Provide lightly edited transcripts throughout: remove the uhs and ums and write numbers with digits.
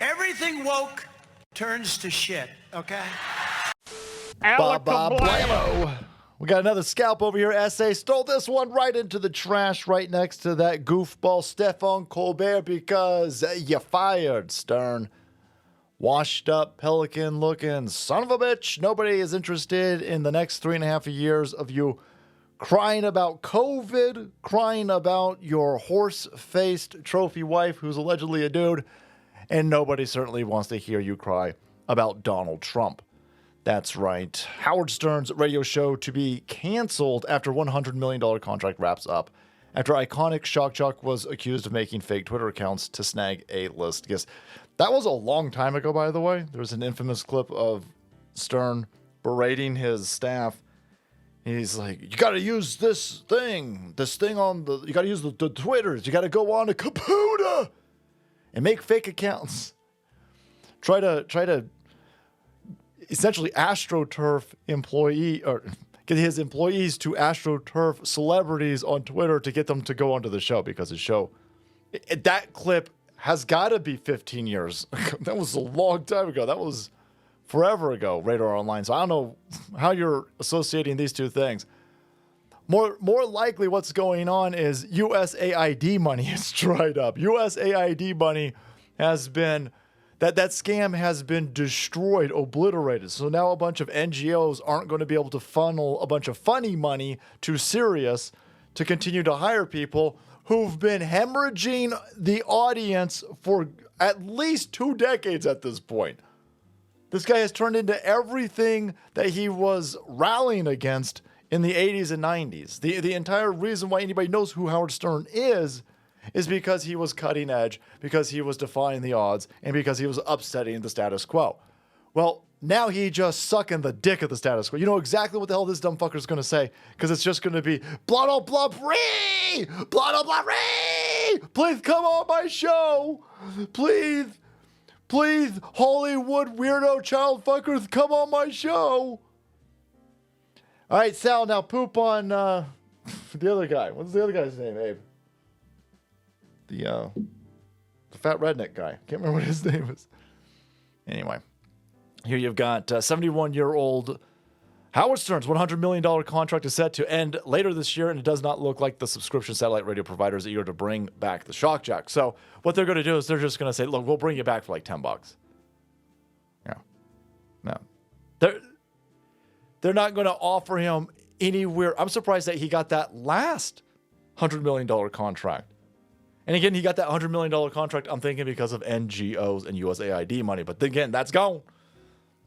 Everything woke turns to shit, okay? Blammo. We got another scalp over here. SA stole this one right into the trash right next to that goofball Stefan Colbert because you fired, Stern. Washed up, pelican looking son of a bitch. Nobody is interested in the next 3.5 years of you crying about COVID, crying about your horse-faced trophy wife who's allegedly a dude, and nobody certainly wants to hear you cry about Donald Trump. That's right. Howard Stern's radio show to be canceled after $100 million contract wraps up. After iconic Shock Jock was accused of making fake Twitter accounts to snag a list. Yes, that was a long time ago, by the way. There was an infamous clip of Stern berating his staff. He's like, you got to use this thing on the, you got to use the Twitters. You got to go on to Caputa and make fake accounts. Try to essentially AstroTurf employee, or get his employees to AstroTurf celebrities on Twitter to get them to go onto the show, because his show, that clip has got to be 15 years. That was a long time ago. That was forever ago, Radar Online. So I don't know how you're associating these two things. More likely what's going on is USAID money is dried up. USAID money has been, that scam has been destroyed, obliterated. So now a bunch of NGOs aren't going to be able to funnel a bunch of funny money to Sirius to continue to hire people who've been hemorrhaging the audience for at least 2 decades at this point. This guy has turned into everything that he was rallying against in the 80s and 90s. The entire reason why anybody knows who Howard Stern is because he was cutting edge, because he was defying the odds, and because he was upsetting the status quo. Well, now he just sucking the dick of the status quo. You know exactly what the hell this dumb fucker is going to say, because it's just going to be, blah, blah, blah, free! Blah, blah, blah, free! Please come on my show! Please, Hollywood weirdo child fuckers, come on my show! All right, Sal, now poop on the other guy. What's the other guy's name, Abe? The fat redneck guy. Can't remember what his name is. Anyway, here you've got 71-year-old Howard Stern's $100 million contract is set to end later this year, and it does not look like the subscription satellite radio providers are eager to bring back the shock jock. So what they're going to do is they're just going to say, look, we'll bring you back for like $10. Yeah. No. They're not going to offer him anywhere. I'm surprised that he got that last $100 million contract. And again, he got that $100 million contract, I'm thinking, because of NGOs and USAID money. But again, that's gone.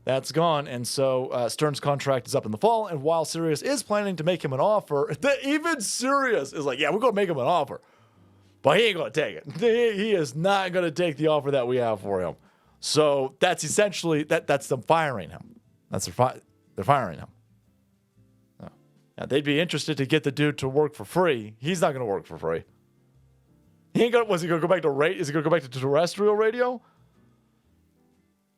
That's gone. And so Stern's contract is up in the fall. And while Sirius is planning to make him an offer, even Sirius is like, yeah, we're going to make him an offer. But he ain't going to take it. He is not going to take the offer that we have for him. So that's essentially, that's them firing him. They're firing him. Now, they'd be interested to get the dude to work for free. He's not going to work for free. He ain't gonna. Was he gonna go back to Is he gonna go back to terrestrial radio?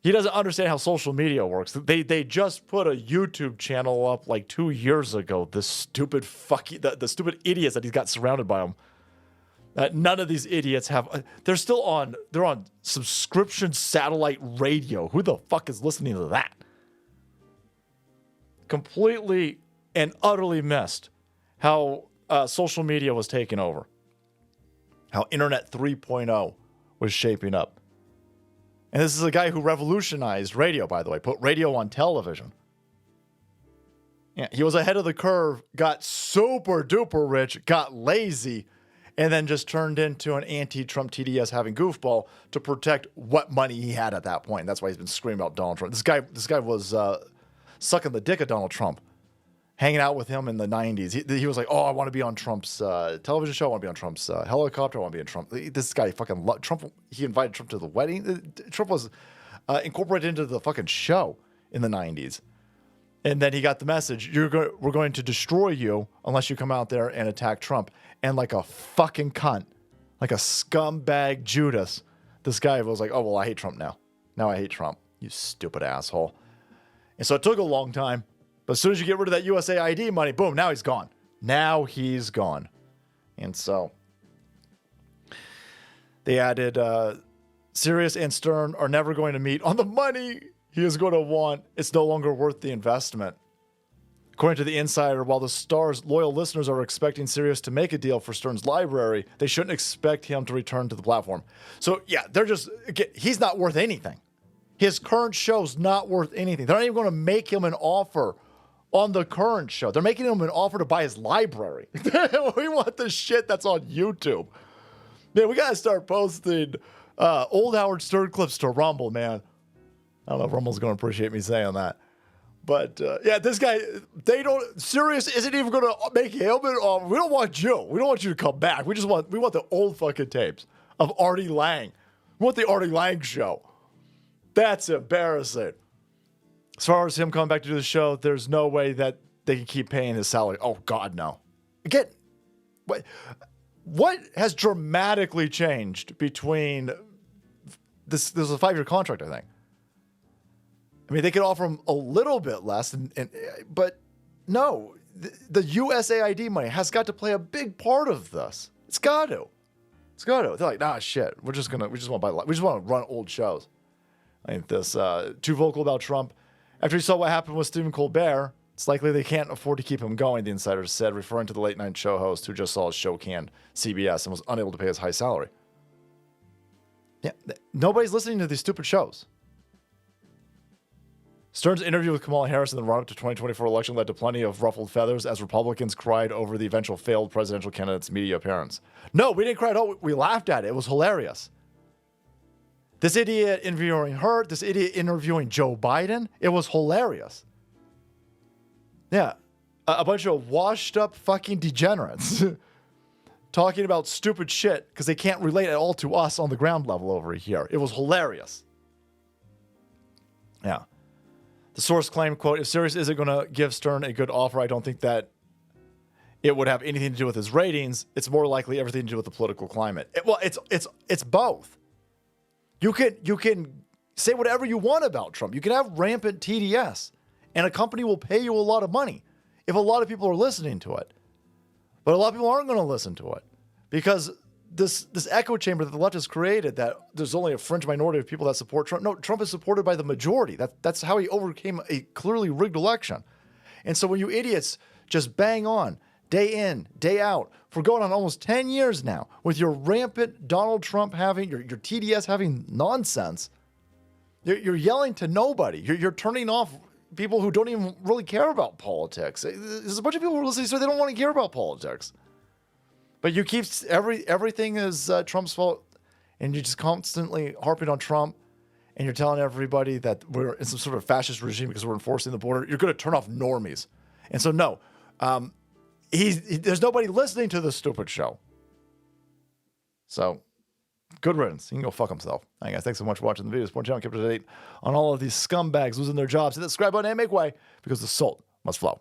He doesn't understand how social media works. They just put a YouTube channel up like 2 years ago. The stupid the stupid idiots that he's got surrounded by him. None of these idiots have. They're still on. They're on subscription satellite radio. Who the fuck is listening to that? Completely and utterly missed how social media was taken over. How Internet 3.0 was shaping up. And this is a guy who revolutionized radio, by the way, put radio on television. Yeah, he was ahead of the curve, got super duper rich, got lazy, and then just turned into an anti-Trump TDS having goofball to protect what money he had at that point. That's why he's been screaming about Donald Trump. This guy was sucking the dick of Donald Trump. Hanging out with him in the 90s. He was like, oh, I want to be on Trump's television show. I want to be on Trump's helicopter. I want to be on Trump. This guy fucking loved Trump. He invited Trump to the wedding. Trump was incorporated into the fucking show in the 90s. And then he got the message, we're going to destroy you unless you come out there and attack Trump. And like a fucking cunt, like a scumbag Judas, this guy was like, oh, well, I hate Trump now. Now I hate Trump. You stupid asshole. And so it took a long time. But as soon as you get rid of that USAID money, boom, now he's gone. Now he's gone. And so they added Sirius and Stern are never going to meet on the money he is going to want. It's no longer worth the investment. According to the insider, while the Star's loyal listeners are expecting Sirius to make a deal for Stern's library, they shouldn't expect him to return to the platform. So yeah, he's not worth anything. His current show's not worth anything. They're not even going to make him an offer on the current show. They're making him an offer to buy his library. We want the shit that's on YouTube. Man, we got to start posting old Howard Stern clips to Rumble, man. I don't know if Rumble's going to appreciate me saying that. But, yeah, this guy, Sirius isn't even going to make him an offer. We don't want you. We don't want you to come back. We want the old fucking tapes of Artie Lang. We want the Artie Lang show. That's embarrassing. As far as him coming back to do the show, there's no way that they can keep paying his salary. Oh, God, no. Again, what has dramatically changed between this? There's a 5-year contract, I think. I mean, they could offer him a little bit less, but no, the USAID money has got to play a big part of this. It's got to. They're like, nah, shit. We just want to run old shows. I think this too vocal about Trump. After he saw what happened with Stephen Colbert, it's likely they can't afford to keep him going, the insider said, referring to the late night show host who just saw his show canned CBS and was unable to pay his high salary. Yeah, nobody's listening to these stupid shows. Stern's interview with Kamala Harris in the run-up to 2024 election led to plenty of ruffled feathers as Republicans cried over the eventual failed presidential candidate's media appearance. No, we didn't cry at all. We laughed at it. It was hilarious. This idiot interviewing her, this idiot interviewing Joe Biden, it was hilarious. Yeah, a bunch of washed-up fucking degenerates talking about stupid shit because they can't relate at all to us on the ground level over here. It was hilarious. Yeah. The source claimed, quote, if Sirius isn't going to give Stern a good offer, I don't think that it would have anything to do with his ratings. It's more likely everything to do with the political climate. It's both. You can say whatever you want about Trump. You can have rampant TDS, and a company will pay you a lot of money if a lot of people are listening to it. But a lot of people aren't going to listen to it because this echo chamber that the left has created, that there's only a fringe minority of people that support Trump. No, Trump is supported by the majority. That's how he overcame a clearly rigged election. And so when you idiots just bang on day in, day out, for going on almost 10 years now with your rampant Donald Trump having, your TDS having nonsense, you're yelling to nobody. You're turning off people who don't even really care about politics. There's a bunch of people who are listening, so they don't want to care about politics. But you keep everything is Trump's fault, and you're just constantly harping on Trump, and you're telling everybody that we're in some sort of fascist regime because we're enforcing the border. You're going to turn off normies. And so, no, there's nobody listening to this stupid show. So, good riddance. He can go fuck himself. All right, guys, thanks so much for watching the video. Support channel, keep up to date on all of these scumbags losing their jobs. Hit that subscribe button and make way because the salt must flow.